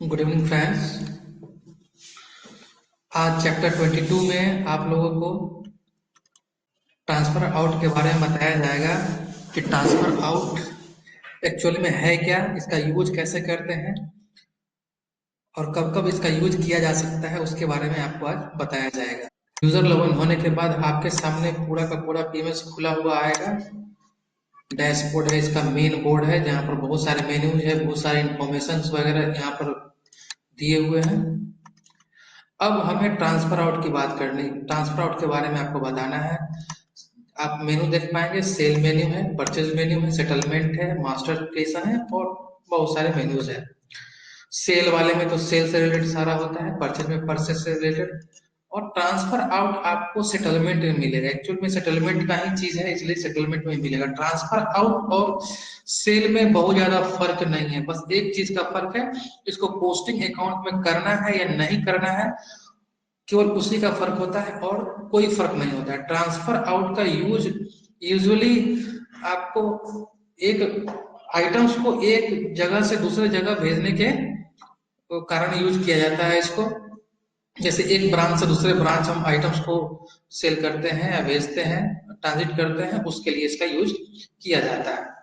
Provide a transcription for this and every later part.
Good evening friends. आज chapter 22 में आप लोगों को ट्रांसफर आउट के बारे में बताया जाएगा कि ट्रांसफर आउट एक्चुअली में है क्या, इसका यूज कैसे करते हैं और कब कब इसका यूज किया जा सकता है, उसके बारे में आपको आज बताया जाएगा। यूजर लॉगिन होने के बाद आपके सामने पूरा का पूरा पीएमएस खुला हुआ आएगा। डैशबोर्ड है, इसका मेन बोर्ड है जहाँ पर बहुत सारे मेन्यूज है, बहुत सारे इंफॉर्मेशन वगैरह यहाँ पर दिए हुए हैं। अब हमें ट्रांसफर आउट की बात करनी, ट्रांसफर आउट के बारे में आपको बताना है। आप मेनू देख पाएंगे, सेल मेन्यू है, परचेज मेन्यू है, सेटलमेंट है, मास्टर क्रिएशन है और बहुत सारे मेन्यूज है। सेल वाले में तो सेल से रिलेटेड सारा होता है, परचेज में परचेज से रिलेटेड, और ट्रांसफर आउट आपको सेटलमेंट में मिलेगा। एक्चुअल में सेटलमेंट का ही चीज है, इसलिए सेटलमेंट में मिलेगा। ट्रांसफर आउट और सेल में बहुत ज्यादा फर्क नहीं है, बस एक चीज का फर्क है, इसको पोस्टिंग अकाउंट में करना है या नहीं करना है, केवल उसी का फर्क होता है और कोई फर्क नहीं होता है। ट्रांसफर आउट का यूज यूजुअली आपको एक आइटम्स को एक जगह से दूसरे जगह भेजने के कारण यूज किया जाता है इसको। जैसे एक ब्रांच से दूसरे ब्रांच हम आइटम्स को सेल करते हैं या भेजते हैं, ट्रांजिट करते हैं, उसके लिए इसका यूज किया जाता है।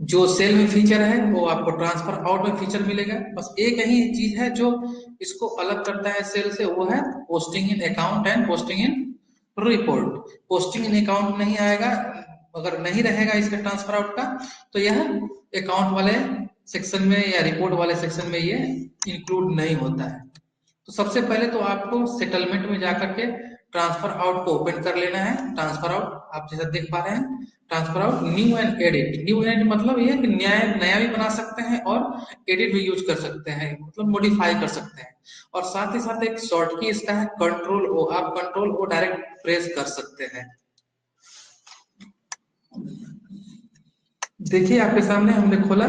जो सेल में फीचर है वो आपको ट्रांसफर आउट में फीचर मिलेगा। बस एक ही चीज है जो इसको अलग करता है सेल से, वो है posting in account and posting in report. Posting in account नहीं आएगा, अगर नहीं रहेगा इसका ट्रांसफर आउट का, तो यह अकाउंट वाले सेक्शन में या रिपोर्ट वाले सेक्शन में ये इंक्लूड नहीं होता है। तो सबसे पहले तो आपको सेटलमेंट में जाकर के ट्रांसफर आउट को ओपन कर लेना है। ट्रांसफर आउट आप जैसा देख पा रहे हैं, transfer out new and edit. New and मतलब ये कि नया भी बना सकते हैं और एडिट भी यूज कर सकते हैं, मतलब मॉडिफाई कर सकते हैं। और साथ ही साथ एक शॉर्ट की इसका है कंट्रोल ओ। आप कंट्रोल ओ डायरेक्ट प्रेस कर सकते हैं। देखिए आपके सामने हमने खोला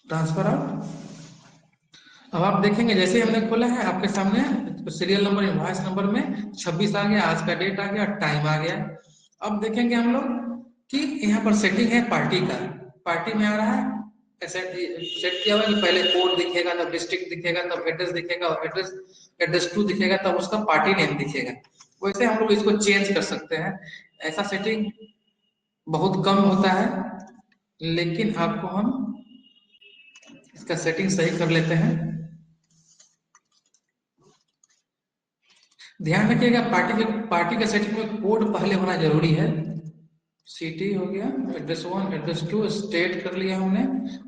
ट्रांसफर आउट। अब आप देखेंगे जैसे हमने खोला है आपके सामने सीरियल नंबर इनवॉइस नंबर में 26 आ गया, आज का डेट आ गया, टाइम आ गया। अब देखेंगे हम लोग कि यहाँ पर सेटिंग है पार्टी का, पार्टी में आ रहा है सेट किया हुआ है कि पहले कोड दिखेगा, तब डिस्ट्रिक्ट दिखेगा, तब एड्रेस दिखेगा, और एड्रेस 2 दिखेगा, तब उसका पार्टी नेम दिखेगा। वैसे हम लोग इसको चेंज कर सकते हैं। ऐसा सेटिंग बहुत कम होता है, लेकिन आपको हम इसका सेटिंग सही कर लेते हैं। ध्यान रखिएगा पार्टी के सेटिंग में कोड पहले होना जरूरी है। सिटी हो गया, एड्रेस 1, एड्रेस 2 स्टेट कर लिया हमने,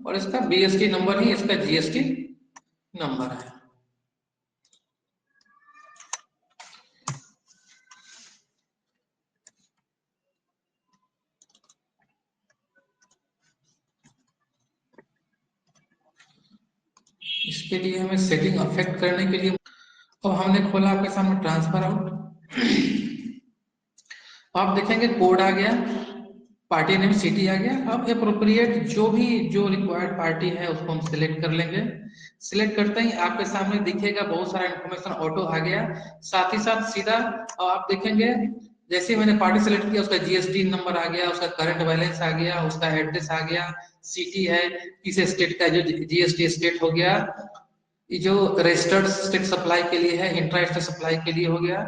और इसका बीएसटी नंबर ही इसका जीएसटी नंबर है। इसके लिए हमें सेटिंग अफेक्ट करने के लिए अब हमने खोला आपके सामने ट्रांसफर आउट। आप देखेंगे कोड आ गया, पार्टी नेम सिटी आ गया। अब अप्रोप्रिएट जो रिक्वायर्ड पार्टी है उसको हम सिलेक्ट कर लेंगे। सिलेक्ट करते ही आपके सामने दिखेगा बहुत सारा इन्फॉर्मेशन ऑटो आ गया। साथ ही साथ सीधा आप देखेंगे जैसे ही मैंने पार्टी सिलेक्ट किया, उसका जीएसटी नंबर आ गया, उसका करंट बैलेंस आ गया, उसका एड्रेस आ गया, सिटी है, किस स्टेट का जो जीएसटी स्टेट हो गया, ये जो रजिस्टर्ड स्टेट सप्लाई के लिए है, इंट्रा स्टेट सप्लाई के लिए हो गया।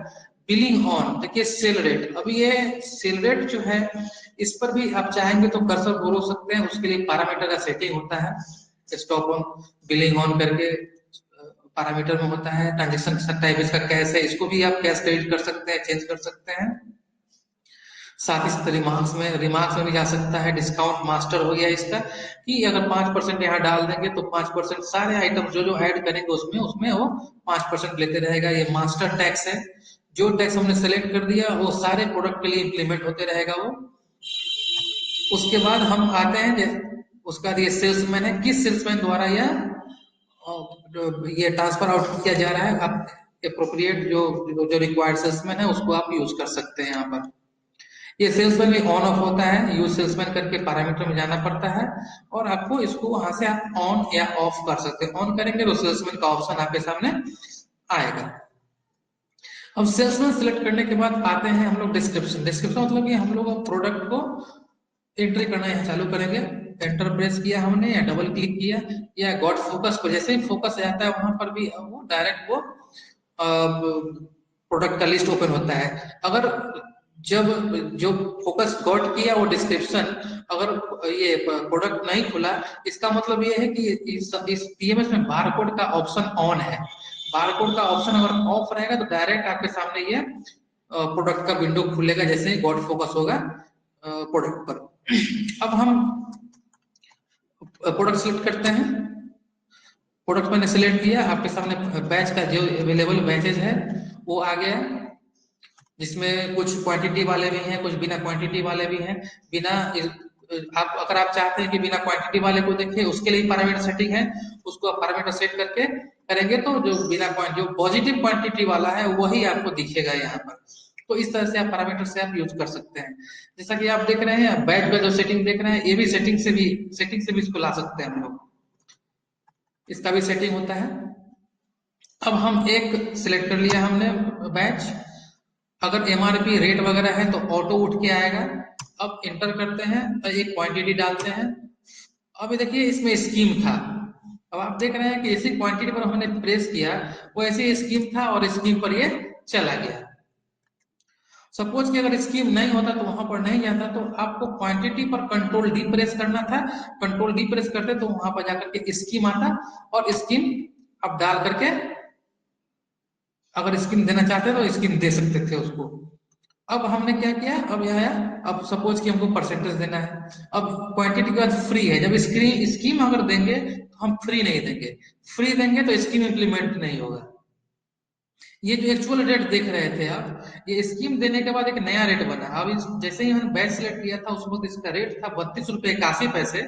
बिलिंग ऑन, देखिए सेल रेट, अब ये सेल रेट जो है इस पर भी आप चाहेंगे तो कर्सर घुरो सकते हैं, उसके लिए पैरामीटर का सेटिंग होता है। स्टॉप ऑन बिलिंग ऑन करके पैरामीटर में होता है। ट्रांजेक्शन टाइप इसका कैश है, इसको भी आप कैश क्रेडिट कर सकते हैं, चेंज कर सकते हैं। साथ ही साथ रिमार्क्स में भी जा सकता है। डिस्काउंट मास्टर हो गया इसका कि अगर 5% यहाँ डाल देंगे तो 5% सारे आइटम जो ऐड करेंगे उसमें उसमें वो 5% लेते रहेगा। ये मास्टर टैक्स है, जो टैक्स हमने सेलेक्ट कर दिया वो सारे प्रोडक्ट के लिए इंप्लीमेंट होते रहेगा वो। उसके बाद हम आते हैं उसका ये सेल्समैन है, किस सेल्समैन द्वारा ये ट्रांसफर आउट किया जा रहा है। आप अप्रोप्रिएट जो रिक्वायर्ड सेल्समैन है उसको आप यूज कर सकते हैं। यहाँ पर ये सेल्समैन भी ऑन ऑफ होता है, यूज सेल्समैन करके पैरामीटर में जाना पड़ता है और आपको इसको वहां से आप ऑन या ऑफ कर सकते हैं। ऑन करेंगे तो सेल्समैन का ऑप्शन आपके सामने आएगा। अब सेल्समैन सिलेक्ट करने के बाद आते हैं हम लोग डिस्क्रिप्शन। डिस्क्रिप्शन मतलब ये हम लोग प्रोडक्ट को एंट्री करना यहाँ चालू करेंगे। एंटर प्रेस किया हमने या डबल क्लिक किया या गॉट फोकस को, जैसे ही फोकस आता है वहां पर भी वो डायरेक्ट वो प्रोडक्ट का लिस्ट ओपन होता है। अगर जब जो फोकस गॉट किया वो डिस्क्रिप्शन अगर ये प्रोडक्ट नहीं खुला, इसका मतलब ये है कि इस पीएमएस में बारकोड का ऑप्शन ऑन है। बारकोड का ऑप्शन अगर ऑफ रहेगा तो डायरेक्ट आपके सामने ये प्रोडक्ट का विंडो खुलेगा जैसे ही गॉट फोकस होगा प्रोडक्ट पर। अब हम प्रोडक्ट सिलेक्ट करते हैं। प्रोडक्ट मैंने सिलेक्ट किया, आपके सामने बैच का जो अवेलेबल बैचेज है वो आ गया, जिसमें कुछ क्वांटिटी वाले भी हैं, कुछ बिना क्वांटिटी वाले भी हैं। बिना आप अगर आप चाहते हैं कि बिना क्वांटिटी वाले को देखें, उसके लिए पैरामीटर सेटिंग है, उसको आप पैरामीटर सेट करके करेंगे तो जो बिना जो पॉजिटिव क्वांटिटी वाला है वही आपको दिखेगा यहाँ पर। तो इस तरह से आप पैरामीटर से आप यूज कर सकते हैं। जैसा कि आप देख रहे हैं बैच का जो सेटिंग देख रहे हैं, ये भी सेटिंग से भी इसको ला सकते हैं हम लोग, इसका भी सेटिंग होता है। अब हम एक सिलेक्ट कर लिया हमने बैच, अगर एमआरपी रेट वगैरह है तो ऑटो उठ के आएगा। अब इंटर करते हैं तो एक क्वांटिटी डालते हैं। अभी देखिए इसमें स्कीम था, अब आप देख रहे हैं कि इसी क्वांटिटी पर हमने प्रेस किया वो ऐसे स्कीम था और स्कीम पर ये चला गया। सपोज कि अगर स्कीम नहीं होता तो वहां पर नहीं जाता, तो आपको क्वांटिटी पर कंट्रोल डी प्रेस करना था। कंट्रोल डी प्रेस करते तो वहां पर जाकर के स्कीम आता और स्कीम आप डाल करके अगर स्कीम देना चाहते तो स्कीम दे सकते थे उसको। अब हमने क्या किया, अब यह आया, अब सपोज कि हमको परसेंटेज देना है। अब क्वांटिटी के बाद फ्री है, जब स्कीम अगर देंगे तो हम फ्री नहीं देंगे, फ्री देंगे तो स्कीम इंप्लीमेंट नहीं होगा। ये जो एक्चुअल रेट देख रहे थे आप, ये स्कीम देने के बाद एक नया रेट बना। अब जैसे ही हमने बैच सिलेक्ट किया था उस वक्त इसका रेट था 32 रुपए 81 पैसे,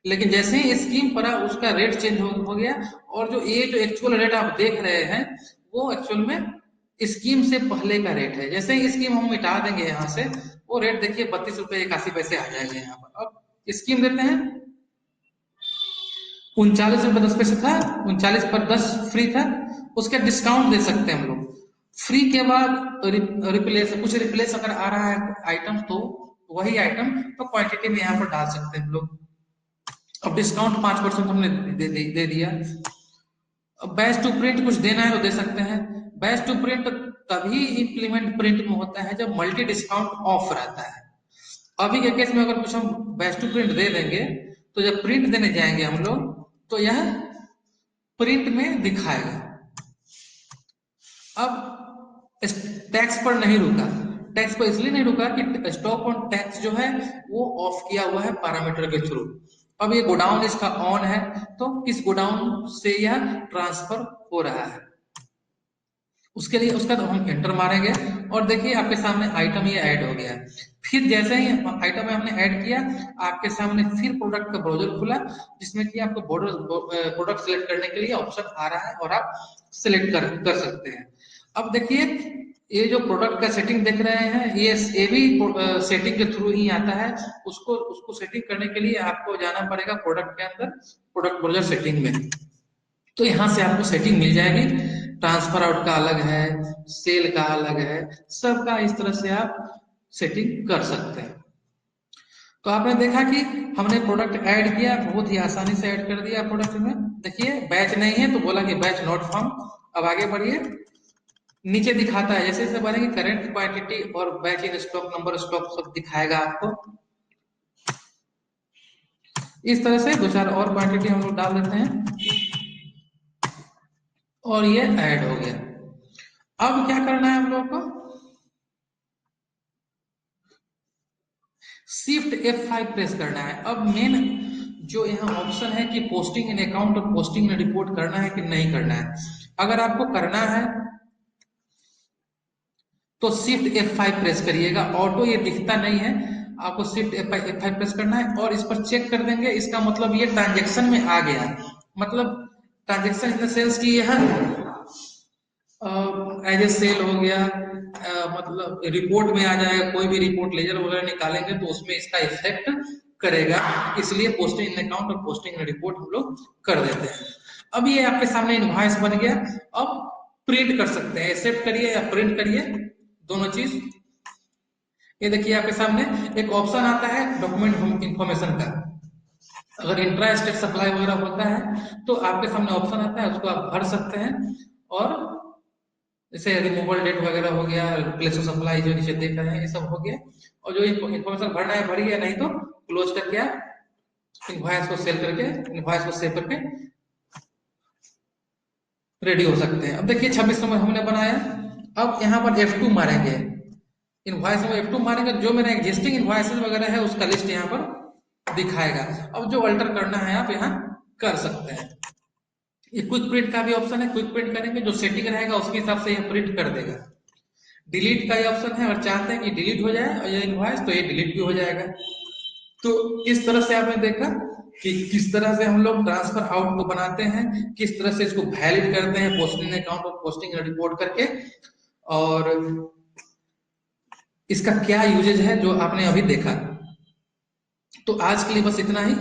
लेकिन जैसे ही स्कीम पड़ा उसका रेट चेंज हो गया। और जो ये जो एक्चुअल रेट आप देख रहे हैं वो एक्चुअल में स्कीम से पहले का रेट है। जैसे ही स्कीम हम मिटा देंगे यहाँ से, वो रेट देखिए 32 रुपए 81 पैसे आ जाएंगे यहाँ पर। अब स्कीम देते हैं 39 रुपए 10 पैसे था, 39 पर 10 फ्री था, उसके डिस्काउंट दे सकते हैं हम लोग। फ्री के बाद रिप्लेस, कुछ रिप्लेस अगर आ रहा है आइटम तो वही आइटम तो क्वांटिटी में यहाँ पर डाल सकते हैं हम लोग। अब डिस्काउंट 5% हमने दे दिया। अब बैच टू प्रिंट कुछ देना है तो दे सकते हैं। बैच टू प्रिंट तभी इंप्लीमेंट प्रिंट में होता है जब मल्टी डिस्काउंट ऑफ रहता है। अभी के केस में अगर कुछ हम बैच टू प्रिंट दे देंगे तो जब प्रिंट देने जाएंगे हम लोग तो यह प्रिंट में दिखाएगा। अब टैक्स पर नहीं रुका, टैक्स पर इसलिए नहीं रुका कि स्टॉप ऑन टैक्स जो है वो ऑफ किया हुआ है पैरामीटर के थ्रू। अब ये गोडाउन इसका ऑन है तो किस गोडाउन से यह ट्रांसफर हो रहा है उसके लिए उसका तो हम एंटर मारेंगे और देखिए आपके सामने आइटम ये ऐड हो गया। फिर जैसे ही आइटम हमने ऐड किया आपके सामने फिर प्रोडक्ट का ब्राउजर खुला जिसमें कि आपको प्रोडक्ट सिलेक्ट करने के लिए ऑप्शन आ रहा है और आप सिलेक्ट कर सकते हैं। अब देखिए ये जो प्रोडक्ट का सेटिंग देख रहे हैं ये भी सेटिंग के थ्रू ही आता है। उसको उसको सेटिंग करने के लिए आपको जाना पड़ेगा प्रोडक्ट के अंदर, प्रोडक्ट ब्राउजर सेटिंग में। तो यहाँ से आपको सेटिंग मिल जाएगी। ट्रांसफर आउट का अलग है, सेल का अलग है, सबका इस तरह से आप सेटिंग कर सकते हैं। तो आपने देखा कि हमने प्रोडक्ट ऐड किया, बहुत ही आसानी से ऐड कर दिया प्रोडक्ट में। देखिए बैच नहीं है तो बोला कि बैच नॉट फाउंड। अब आगे बढ़िए, नीचे दिखाता है जैसे जैसे बढ़ेंगे करेंट क्वांटिटी और batch in stock, number stock सब दिखाएगा आपको। इस तरह से दो चार और क्वांटिटी हम लोग डाल देते हैं और ये ऐड हो गया। अब क्या करना है हम लोग को, शिफ्ट F5 प्रेस करना है। अब मेन जो यहाँ ऑप्शन है कि पोस्टिंग इन अकाउंट और पोस्टिंग इन रिपोर्ट करना है कि नहीं करना है। अगर आपको करना है तो शिफ्ट F5 प्रेस करिएगा। ऑटो ये दिखता नहीं है, आपको शिफ्ट F5 प्रेस करना है और इस पर चेक कर देंगे। इसका मतलब ये ट्रांजेक्शन में आ गया, मतलब ट्रांजेक्शन इन द सेंस की यह एज ए सेल हो गया, मतलब रिपोर्ट में आ जाएगा। कोई भी रिपोर्ट लेजर वगैरह निकालेंगे तो उसमें इसका इफेक्ट करेगा, इसलिए पोस्टिंग इन अकाउंट और पोस्टिंग इन रिपोर्ट हम लोग कर देते हैं। अब ये आपके सामने इनवॉइस बन गया। अब प्रिंट कर सकते हैं, एक्सेप्ट करिए या प्रिंट करिए, दोनों चीज। ये देखिए आपके सामने एक ऑप्शन आता है डॉक्यूमेंट इंफॉर्मेशन का, अगर इंट्रा स्टेट सप्लाई वगैरह होता है तो आपके सामने ऑप्शन आता है, उसको आप भर सकते हैं। और जैसे रिमूवल डेट वगैरह हो गया, प्लेस ऑफ सप्लाई जो नीचे देख रहे हैं ये सब हो गया। और जो इन्फॉर्मेशन भरना है भरिए, नहीं तो क्लोज करके आप इनवॉइस को सेल करके, इनवॉइस को सेव करके रेडी हो सकते हैं। अब देखिए 26 नंबर हमने बनाया। अब यहाँ पर F2 मारेंगे, इनवॉइस में F2 मारेंगे, जो मेरा एग्जिस्टिंग इनवॉइसेस वगैरह है उसका लिस्ट यहाँ पर दिखाएगा। अब जो अल्टर करना है आप यहाँ कर सकते हैं। ये क्विक प्रिंट का भी ऑप्शन है, क्विक प्रिंट करेंगे, जो सेटिंग रहेगा उसके हिसाब से ये प्रिंट कर देगा। डिलीट का ये ऑप्शन है, अगर चाहते हैं कि डिलीट हो जाए और ये इनवॉइस, तो ये डिलीट भी हो जाएगा। तो इस तरह से आपने देखा कि किस तरह से हम लोग ट्रांसफर आउट को बनाते हैं, किस तरह से इसको वैलिड करते हैं पोस्टिंग अकाउंट और पोस्टिंग रिपोर्ट करके, और इसका क्या यूजेज है जो आपने अभी देखा। तो आज के लिए बस इतना ही।